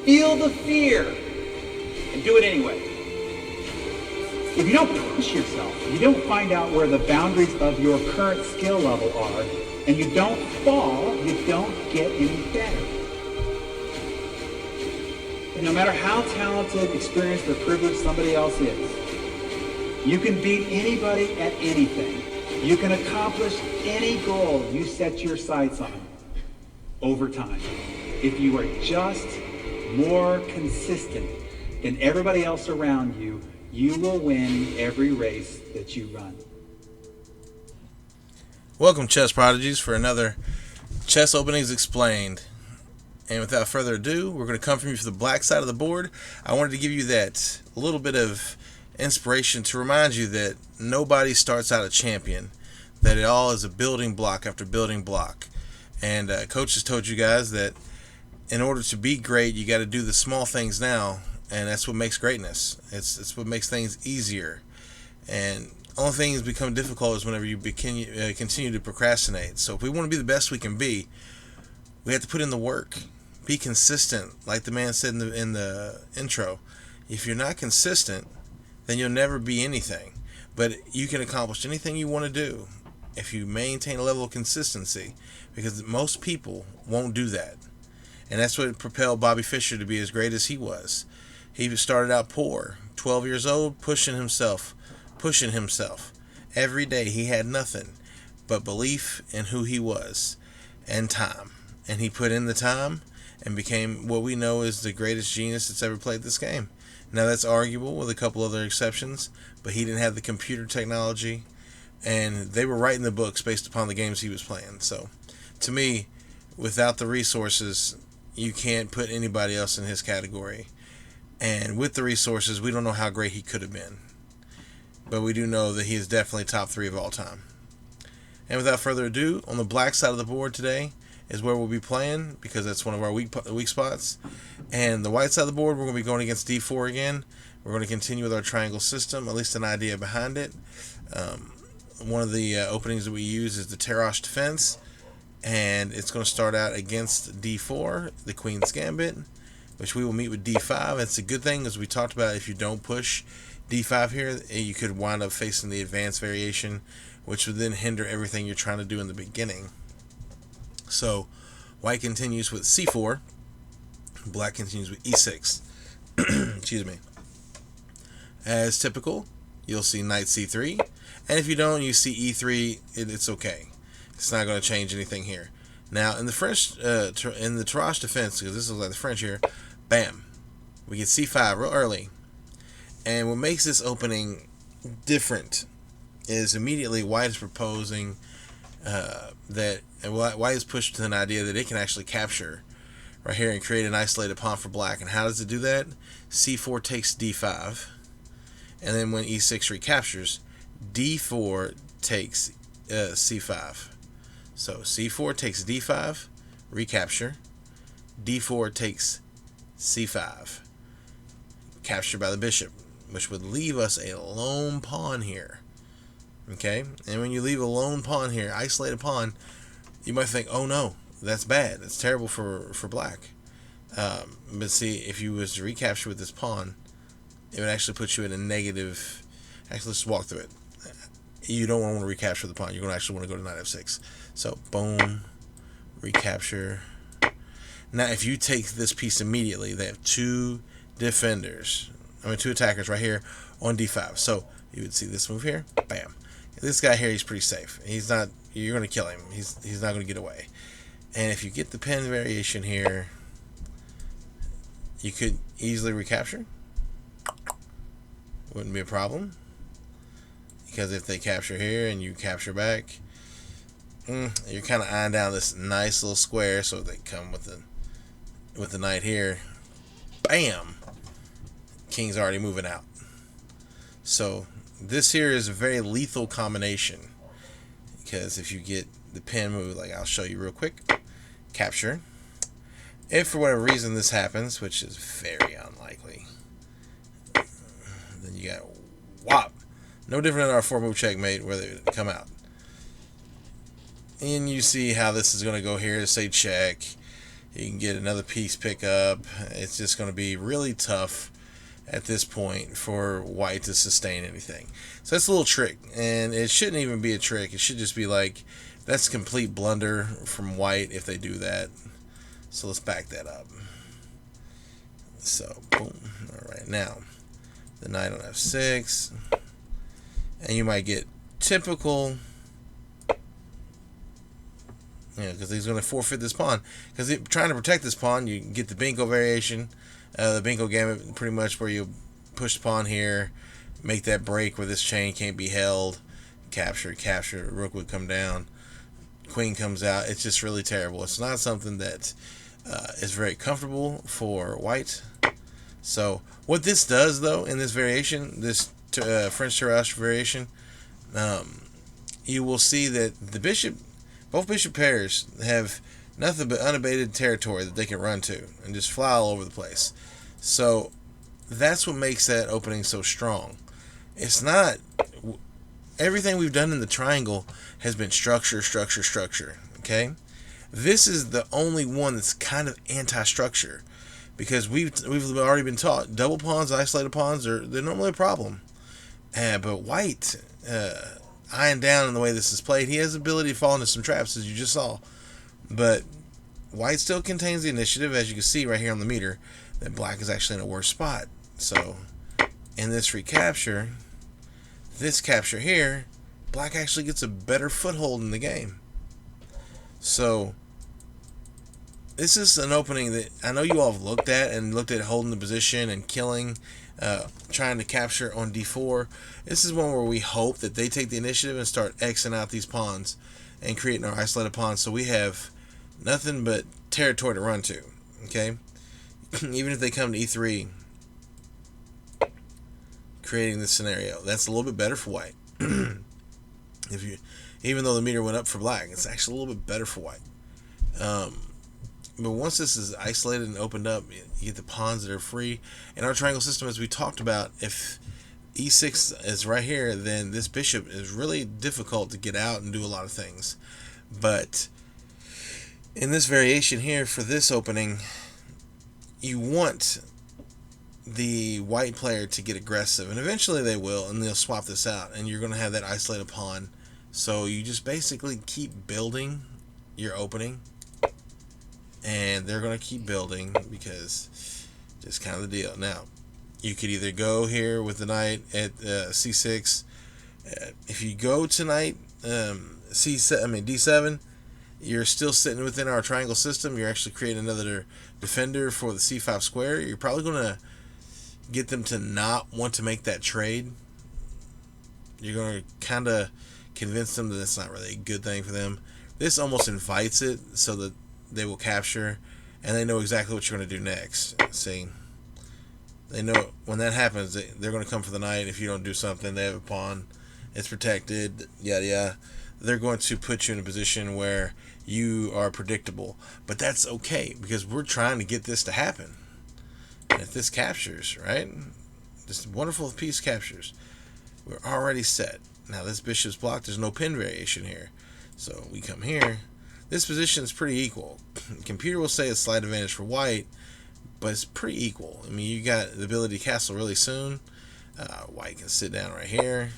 Feel the fear and do it anyway. If you don't push yourself, you don't find out where the boundaries of your current skill level are, and you don't fall, you don't get any better. And no matter how talented, experienced, or privileged somebody else is, you can beat anybody at anything. You can accomplish any goal you set your sights on over time. If you are just more consistent than everybody else around you, you will win every race that you run. Welcome, chess prodigies, for another Chess Openings Explained. And without further ado, we're going to come from you from the black side of the board. I wanted to give you that little bit of inspiration to remind you that nobody starts out a champion, that it all is a building block after building block. And Coach has told you guys that in order to be great, you got to do the small things now, and that's what makes greatness. It's what makes things easier. And only things become difficult is whenever you continue to procrastinate. So if we want to be the best we can be, we have to put in the work. Be consistent, like the man said in the intro. If you're not consistent, then you'll never be anything. But you can accomplish anything you want to do if you maintain a level of consistency, because most people won't do that. And that's what propelled Bobby Fischer to be as great as he was. He started out poor, 12 years old, pushing himself. Every day he had nothing but belief in who he was and time. And he put in the time and became what we know is the greatest genius that's ever played this game. Now that's arguable with a couple other exceptions, but he didn't have the computer technology, and they were writing the books based upon the games he was playing. So to me, without the resources, you can't put anybody else in his category. And with the resources, we don't know how great he could have been. But we do know that he is definitely top 3 of all time. And without further ado, on the black side of the board today is where we'll be playing, because that's one of our weak spots. And the white side of the board, we're going to be going against d4 again. We're going to continue with our triangle system, at least an idea behind it. One of the openings that we use is the Tarrasch defense, and it's going to start out against d4, the Queens Gambit, which we will meet with d5. It's a good thing, as we talked about, if you don't push d5 here, you could wind up facing the advanced variation, which would then hinder everything you're trying to do in the beginning. So white continues with c4, black continues with e6. Excuse me. As typical, you'll see knight c3, and if you don't, you see e3. It's okay. It's not going to change anything here. Now in the French, in the Tarrasch defense, because this is like the French here, bam, we get c5 real early. And what makes this opening different is immediately white is proposing that, and white is pushed to an idea that it can actually capture right here and create an isolated pawn for black. And how does it do that? c4 takes d5, and then when e6 recaptures, d4 takes c5. So c4 takes d5, recapture, d4 takes c5, captured by the bishop, which would leave us a lone pawn here. Okay, and when you leave a lone pawn here, isolated pawn, you might think, oh no, that's bad, that's terrible for black. But see, if you was to recapture with this pawn, it would actually put you in a negative. Actually, let's walk through it. You don't want to recapture the pawn. You're going to actually want to go to knight f6. So, boom, recapture. Now, if you take this piece immediately, they have two attackers right here on d5. So, you would see this move here, bam. This guy here, he's pretty safe. He's not, you're going to kill him. He's not going to get away. And if you get the pin variation here, you could easily recapture. Wouldn't be a problem. Because if they capture here and you capture back, you're kind of eyeing down this nice little square. So they come with the knight here. Bam! King's already moving out. So this here is a very lethal combination. Because if you get the pin move, like I'll show you real quick, capture. If for whatever reason this happens, which is very unlikely, then you got whop. No different than our 4-move checkmate where they come out. And you see how this is going to go here. Say check. You can get another piece pickup. It's just going to be really tough at this point for white to sustain anything. So that's a little trick, and it shouldn't even be a trick. It should just be like, that's a complete blunder from white if they do that. So let's back that up. So, boom. All right, now, the knight on f6, and you might get typical, because he's going to forfeit this pawn. Because trying to protect this pawn, you get the bingo variation, the bingo gambit, pretty much where you push the pawn here, make that break where this chain can't be held, capture, rook would come down, queen comes out. It's just really terrible. It's not something that is very comfortable for white. So what this does, though, in this variation, this French Tarrasch variation, you will see that the bishop, both bishop pairs have nothing but unabated territory that they can run to and just fly all over the place. So that's what makes that opening so strong. It's not, everything we've done in the triangle has been structure, okay? This is the only one that's kind of anti-structure, because we've already been taught double pawns, isolated pawns, they're normally a problem. But white, eyeing down in the way this is played, he has the ability to fall into some traps, as you just saw. But white still contains the initiative, as you can see right here on the meter, that black is actually in a worse spot. So in this recapture, this capture here, black actually gets a better foothold in the game. So this is an opening that I know you all have looked at holding the position and killing, trying to capture on d4. This is one where we hope that they take the initiative and start Xing out these pawns and creating our isolated pawns, so we have nothing but territory to run to. Okay, even if they come to e3, creating this scenario, that's a little bit better for white. Even though the meter went up for black, it's actually a little bit better for white. But once this is isolated and opened up, you get the pawns that are free. In our triangle system, as we talked about, if e6 is right here, then this bishop is really difficult to get out and do a lot of things. But in this variation here, for this opening, you want the white player to get aggressive, and eventually they will, and they'll swap this out, and you're going to have that isolated pawn. So you just basically keep building your opening, and they're going to keep building, because just kind of the deal. Now, you could either go here with the knight at c6. If you go to knight d7, you're still sitting within our triangle system. You're actually creating another defender for the c5 square. You're probably going to get them to not want to make that trade. You're going to kind of convince them that it's not really a good thing for them. This almost invites it so that they will capture, and they know exactly what you're going to do next. See, they know when that happens, they're going to come for the knight. If you don't do something, they have a pawn, it's protected, yada yada. They're going to put you in a position where you are predictable. But that's okay, because we're trying to get this to happen. And if this captures, right, this wonderful piece captures, we're already set. Now this bishop's blocked. There's no pin variation here. So we come here. This position is pretty equal. The computer will say it's slight advantage for white, but it's pretty equal. I mean, you got the ability to castle really soon. White can sit down right here.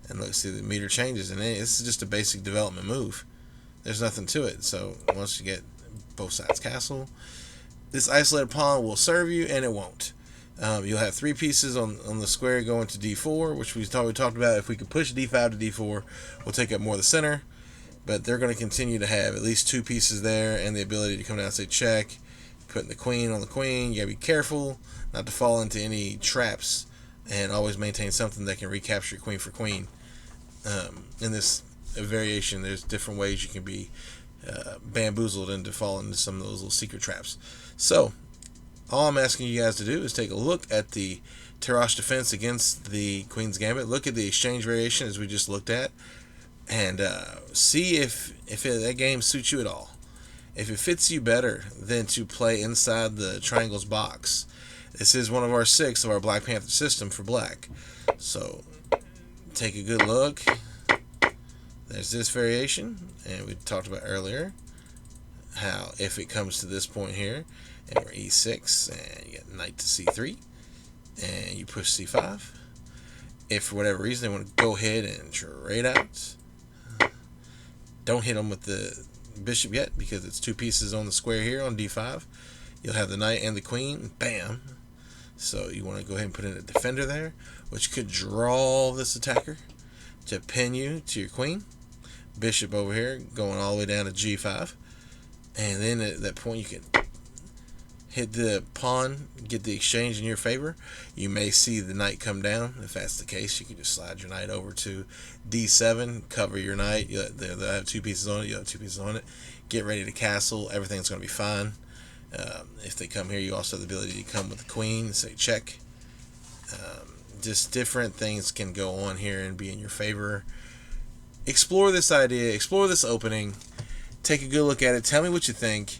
And look, see the meter changes. And this is just a basic development move. There's nothing to it. So once you get both sides castle, this isolated pawn will serve you, and it won't. You'll have three pieces on the square going to d4, which we talked about. If we could push d5 to d4, we'll take up more of the center. But they're going to continue to have at least two pieces there, and the ability to come down and say check, putting the queen on the queen. You got to be careful not to fall into any traps, and always maintain something that can recapture queen for queen. In this variation, there's different ways you can be bamboozled and to fall into some of those little secret traps. So all I'm asking you guys to do is take a look at the Tarrasch defense against the Queen's Gambit. Look at the exchange variation as we just looked at, and see if that game suits you at all. If it fits you better than to play inside the triangle's box. This is one of our 6 of our Black Panther system for black. So take a good look. There's this variation, and we talked about earlier. how if it comes to this point here, and we're e6, and you get knight to c3, and you push c5. If for whatever reason they want to go ahead and trade out, don't hit them with the bishop yet because it's 2 pieces on the square here on d5. You'll have the knight and the queen, bam. So you want to go ahead and put in a defender there, which could draw this attacker to pin you to your queen. Bishop over here going all the way down to g5, and then at that point you can hit the pawn, get the exchange in your favor. You may see the knight come down. If that's the case, you can just slide your knight over to d7, cover your knight. They'll have 2 pieces on it. You'll have 2 pieces on it. Get ready to castle. Everything's going to be fine. If they come here, you also have the ability to come with the queen and say check. Just different things can go on here and be in your favor. Explore this idea. Explore this opening. Take a good look at it. Tell me what you think.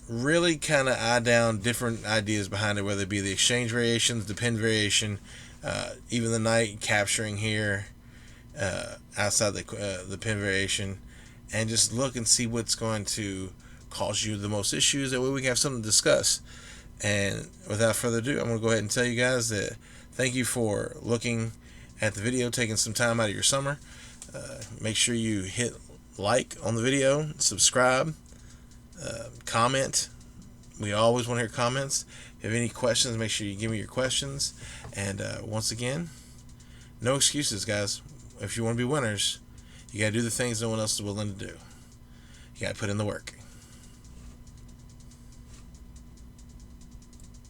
Really kind of eye down different ideas behind it, whether it be the exchange variations, the pin variation, even the knight capturing here outside the pin variation, and just look and see what's going to cause you the most issues. That way we can have something to discuss. And without further ado, I'm going to go ahead and tell you guys that thank you for looking at the video, taking some time out of your summer. Make sure you hit like on the video, subscribe, comment. We always want to hear comments. If you have any questions, make sure you give me your questions. And once again, no excuses, guys. If you want to be winners, you got to do the things no one else is willing to do. You got to put in the work.